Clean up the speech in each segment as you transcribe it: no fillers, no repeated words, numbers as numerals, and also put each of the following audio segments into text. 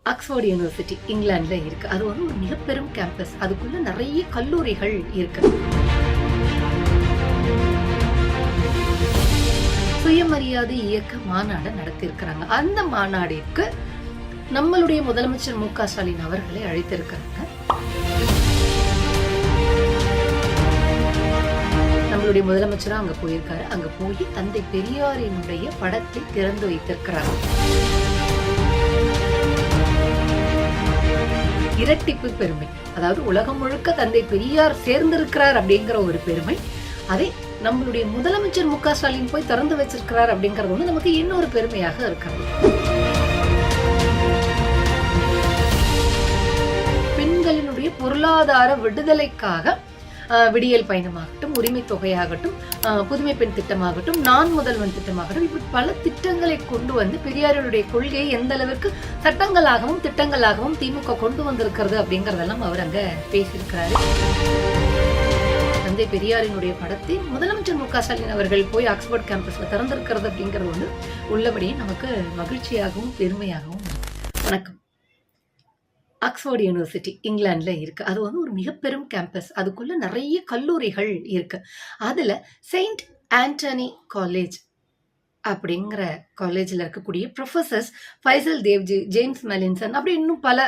Oxford university இங்கிலாந்துல இருக்கு. அது ஒரு மிகப்பெரும் கேம்பஸ். அதுக்குள்ள நிறைய கல்லூரிகள் இருக்கு. சுயமரியாதை இயக்க மாநாடு நடத்தியிருக்கிறாங்க. அந்த மாநாடிற்கு நம்மளுடைய முதலமைச்சர் மு க ஸ்டாலின் அவர்களை அழைத்திருக்கிறாங்க. நம்மளுடைய முதலமைச்சரும் அங்க போயிருக்காரு. அங்க போய் தந்தை பெரியாரினுடைய படத்தை திறந்து வைத்திருக்கிறாங்க. இரட்டிப்பு பெருமை, அதாவது உலகம் முழுக்க தந்தை பெரியார் சேர்ந்திருக்கிறார் அப்படிங்கிற ஒரு பெருமை. அதை நம்மளுடைய முதலமைச்சர் மு க ஸ்டாலின் போய் திறந்து வச்சிருக்கிறார் அப்படிங்கிறது வந்து நமக்கு இன்னொரு பெருமையாக இருக்கிறது. பெண்களினுடைய பொருளாதார விடுதலைக்காக விடியல் பயணமாகட்டும், உரிமை தொகையாகட்டும், புதுமை பெண் திட்டமாகட்டும், நான் முதல்வன் திட்டமாகட்டும், இப்படி பல திட்டங்களை கொண்டு வந்து பெரியாருடைய கொள்கையை எந்த அளவிற்கு சட்டங்களாகவும் திட்டங்களாகவும் திமுக கொண்டு வந்திருக்கிறது அப்படிங்கறதெல்லாம் அவர் அங்க பேசியிருக்கிறாரு. தந்தை பெரியாரினுடைய படத்தை முதலமைச்சர் மு க ஸ்டாலின் அவர்கள் போய் ஆக்ஸ்போர்ட் கேம்பஸ்ல திறந்திருக்கிறது அப்படிங்கிறது வந்து உள்ளபடியே நமக்கு மகிழ்ச்சியாகவும் பெருமையாகவும். வணக்கம். ஆக்ஸ்போர்ட் யூனிவர்சிட்டி இங்கிலாந்துல இருக்கு. அது வந்து ஒரு மிகப்பெரும் கேம்பஸ். அதுக்குள்ள நிறைய கல்லூரிகள் இருக்கு. அதுல செயின்ட் ஆண்டனி காலேஜ் அப்படிங்கிற காலேஜில் இருக்கக்கூடிய ப்ரொஃபசர்ஸ் ஃபைசல் தேவ்ஜி, ஜேம்ஸ் மெலின்சன், அப்படி இன்னும் பல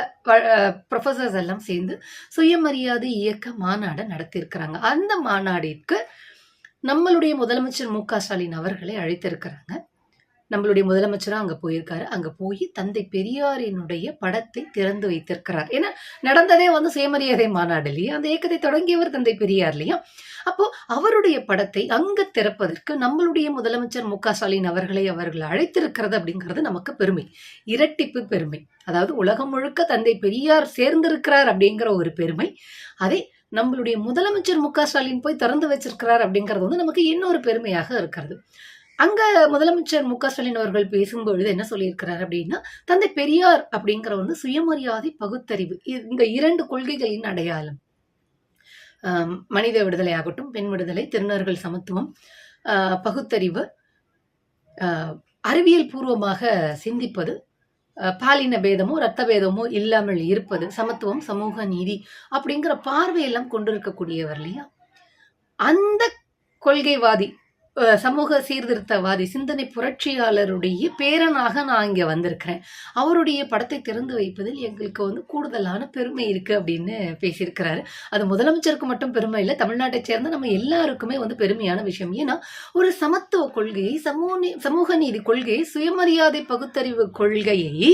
ப்ரொஃபசர்ஸ் எல்லாம் சேர்ந்து சுயமரியாதை இயக்க மாநாடு நடத்தியிருக்கிறாங்க. அந்த மாநாடிற்கு நம்மளுடைய முதலமைச்சர் மு க ஸ்டாலின் அவர்களை அழைத்திருக்கிறாங்க. நம்மளுடைய முதலமைச்சரும் அங்க போயிருக்காரு. அங்க போய் தந்தை பெரியாரினுடைய படத்தை திறந்து வைத்திருக்கிறார். ஏன்னா நடந்ததே வந்து சுயமரியாதை மாநாடு இல்லையா, அந்த இயக்கத்தை தொடங்கியவர் தந்தை பெரியார் இல்லையா. அப்போ அவருடைய படத்தை அங்க திறப்பதற்கு நம்மளுடைய முதலமைச்சர் மு க ஸ்டாலின் அவர்கள் அழைத்திருக்கிறது அப்படிங்கிறது நமக்கு பெருமை, இரட்டிப்பு பெருமை. அதாவது உலகம் முழுக்க தந்தை பெரியார் சேர்ந்திருக்கிறார் அப்படிங்கிற ஒரு பெருமை. அதை நம்மளுடைய முதலமைச்சர் மு க ஸ்டாலின் போய் திறந்து வச்சிருக்கிறார் அப்படிங்கிறது வந்து நமக்கு இன்னொரு பெருமையாக இருக்கிறது. அங்க முதலமைச்சர் மு க ஸ்டாலின் அவர்கள் பேசும்பொழுது என்ன சொல்லியிருக்கிறார் அப்படின்னா, தந்தை பெரியார் அப்படிங்கிற வந்து சுயமரியாதை, பகுத்தறிவு, இந்த இரண்டு கொள்கைகளின் அடையாளம். மனித விடுதலை ஆகட்டும், பெண் விடுதலை, திருநர்கள் சமத்துவம், பகுத்தறிவு, அறிவியல் பூர்வமாக சிந்திப்பது, பாலின பேதமோ ரத்த பேதமோ இல்லாமல் இருப்பது, சமத்துவம், சமூக நீதி அப்படிங்கிற பார்வையெல்லாம் கொண்டிருக்கக்கூடியவர் இல்லையா. அந்த கொள்கைவாதி, சமூக சீர்திருத்தவாதி, சிந்தனை புரட்சியாளருடைய பேரனாக நான் இங்க வந்திருக்கிறேன். அவருடைய படத்தை திறந்து வைப்பதில் எங்களுக்கு வந்து கூடுதலான பெருமை இருக்கு அப்படின்னு பேசியிருக்கிறாரு. அது முதலமைச்சருக்கு மட்டும் பெருமை இல்லை, தமிழ்நாட்டை சேர்ந்த நம்ம எல்லாருக்குமே வந்து பெருமையான விஷயம். ஏன்னா ஒரு சமத்துவ கொள்கையை, சமூக நீதி கொள்கையை, சுயமரியாதை பகுத்தறிவு கொள்கையை,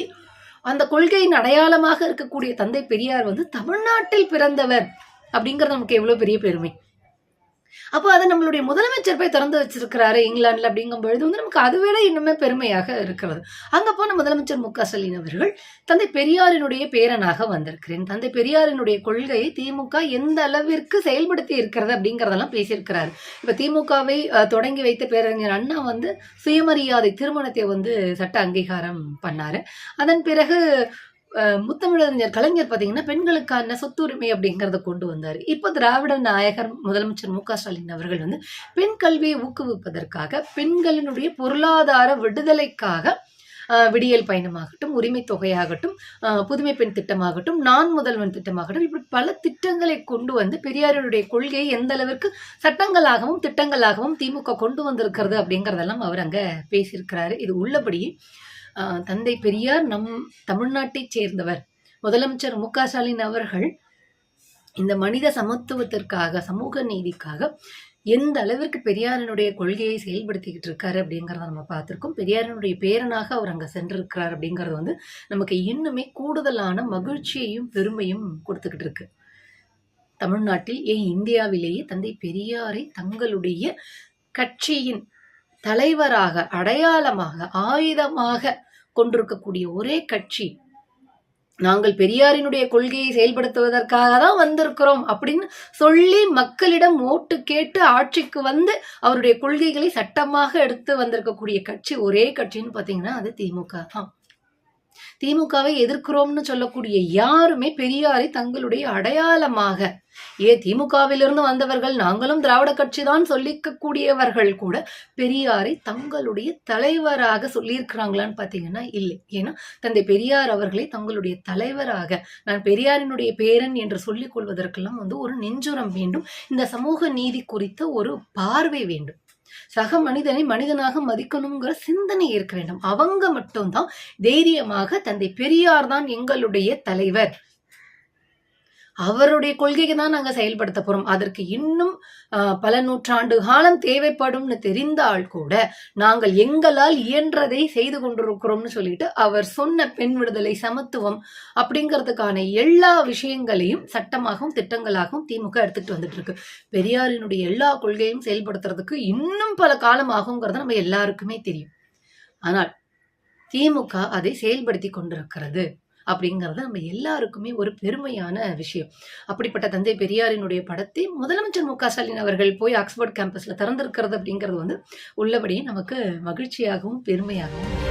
அந்த கொள்கையின் அடையாளமாக இருக்கக்கூடிய தந்தை பெரியார் வந்து தமிழ்நாட்டில் பிறந்தவர் அப்படிங்கிறது நமக்கு எவ்வளவு பெரிய பெருமை. அப்போ அதை நம்மளுடைய முதலமைச்சர் போய் திறந்து வச்சிருக்கிறாரு இங்கிலாந்துல அப்படிங்கும் பொழுது வந்து நமக்கு அதை விட இன்னுமே பெருமையாக இருக்கிறது. அங்க போன முதலமைச்சர் மு க ஸ்டாலின் அவர்கள் தந்தை பெரியாரினுடைய பேரனாக வந்திருக்கிறேன், தந்தை பெரியாரினுடைய கொள்கையை திமுக எந்த அளவிற்கு செயல்படுத்தி இருக்கிறது அப்படிங்கறதெல்லாம் பேசியிருக்கிறாரு. இப்ப திமுகவை தொடங்கி வைத்த பேரறிஞர் அண்ணா வந்து சுயமரியாதை திருமணத்தை வந்து சட்ட அங்கீகாரம் பண்ணாரு. அதன் பிறகு முத்தமிழறிஞர் கலைஞர் பார்த்தீங்கன்னா பெண்களுக்கான சொத்துரிமை அப்படிங்கிறத கொண்டு வந்தார். இப்போ திராவிட நாயகர் முதலமைச்சர் மு க ஸ்டாலின் அவர்கள் வந்து பெண் கல்வியை ஊக்குவிப்பதற்காக, பெண்களினுடைய பொருளாதார விடுதலைக்காக விடியல் பயணமாகட்டும், உரிமை தொகையாகட்டும், புதுமை பெண் திட்டமாகட்டும், நான் முதல்வன் திட்டமாகட்டும், இப்படி பல திட்டங்களை கொண்டு வந்து பெரியாருடைய கொள்கையை எந்த அளவிற்கு சட்டங்களாகவும் திட்டங்களாகவும் திமுக கொண்டு வந்திருக்கிறது அப்படிங்கறதெல்லாம் அவர் அங்க பேசியிருக்கிறாரு. இது உள்ளபடியே தந்தை பெரியார் நம் தமிழ்நாட்டை சேர்ந்தவர். முதலமைச்சர் மு க ஸ்டாலின் அவர்கள் இந்த மனித சமத்துவத்திற்காக, சமூக நீதிக்காக எந்த அளவிற்கு பெரியாரினுடைய கொள்கையை செயல்படுத்திக்கிட்டு இருக்காரு அப்படிங்கிறத நம்ம பார்த்திருக்கோம். பெரியாரினுடைய பேரனாக அவர் அங்க சென்றிருக்கிறார் அப்படிங்கிறது வந்து நமக்கு இன்னுமே கூடுதலான மகிழ்ச்சியையும் பெருமையும் கொடுத்துக்கிட்டு இருக்கு. தமிழ்நாட்டில் இந்தியாவிலேயே தந்தை பெரியாரை தங்களுடைய கட்சியின் தலைவராக, அடையாளமாக, ஆயுதமாக கொண்டிருக்கக்கூடிய ஒரே கட்சி. நாங்கள் பெரியாரினுடைய கொள்கையை செயல்படுத்துவதற்காக தான் வந்திருக்கிறோம் அப்படின்னு சொல்லி மக்களிடம் ஓட்டு கேட்டு ஆட்சிக்கு வந்து அவருடைய கொள்கைகளை சட்டமாக எடுத்து வந்திருக்கக்கூடிய கட்சி ஒரே கட்சின்னு பாத்தீங்கன்னா அது திமுக தான். திமுகவை எதிர்க்கிறோம்னு சொல்லக்கூடிய யாருமே பெரியாரை தங்களுடைய அடையாளமாக, திமுகவிலிருந்து வந்தவர்கள் நாங்களும் திராவிட கட்சி தான் சொல்லிக்கக்கூடியவர்கள் கூட பெரியாரை தங்களுடைய தலைவராக சொல்லியிருக்கிறாங்களான்னு பார்த்தீங்கன்னா இல்லை. ஏன்னா தந்தை பெரியார் அவர்களை தங்களுடைய தலைவராக, நான் பெரியாரினுடைய பேரன் என்று சொல்லிக் கொள்வதற்கெல்லாம் ஒரு நெஞ்சுரம் வேண்டும். இந்த சமூக நீதி குறித்த ஒரு பார்வை வேண்டும். சக மனிதனை மனிதனாக மதிக்கணுங்கிற சிந்தனை இருக்க வேண்டும். அவங்க மட்டும்தான் தைரியமாக தந்தை பெரியார் தான் எங்களுடைய தலைவர், அவருடைய கொள்கைக்கு தான் நாங்க செயல்படுத்த போறோம், அதற்கு இன்னும் பல நூற்றாண்டு காலம் தேவைப்படும்னு தெரிந்தால் கூட நாங்கள் எங்களால் இயன்றதை செய்து கொண்டிருக்கிறோம்னு சொல்லிட்டு அவர் சொன்ன பெண் விடுதலை, சமத்துவம் அப்படிங்கிறதுக்கான எல்லா விஷயங்களையும் சட்டமாகவும் திட்டங்களாகவும் திமுக எடுத்துட்டு வந்துட்டு இருக்கு. பெரியாரினுடைய எல்லா கொள்கையும் செயல்படுத்துறதுக்கு இன்னும் பல காலம் ஆகுங்கிறது நம்ம எல்லாருக்குமே தெரியும். ஆனால் திமுக அதை செயல்படுத்தி கொண்டிருக்கிறது அப்படிங்கிறது நம்ம எல்லாருக்குமே ஒரு பெருமையான விஷயம். அப்படிப்பட்ட தந்தை பெரியாரினுடைய படத்தை முதலமைச்சர் மு.க. ஸ்டாலின் அவர்கள் போய் ஆக்ஸ்போர்ட் கேம்பஸ்ல திறந்திருக்கிறது அப்படிங்கிறது உள்ளபடியே நமக்கு மகிழ்ச்சியாகவும் பெருமையாகவும்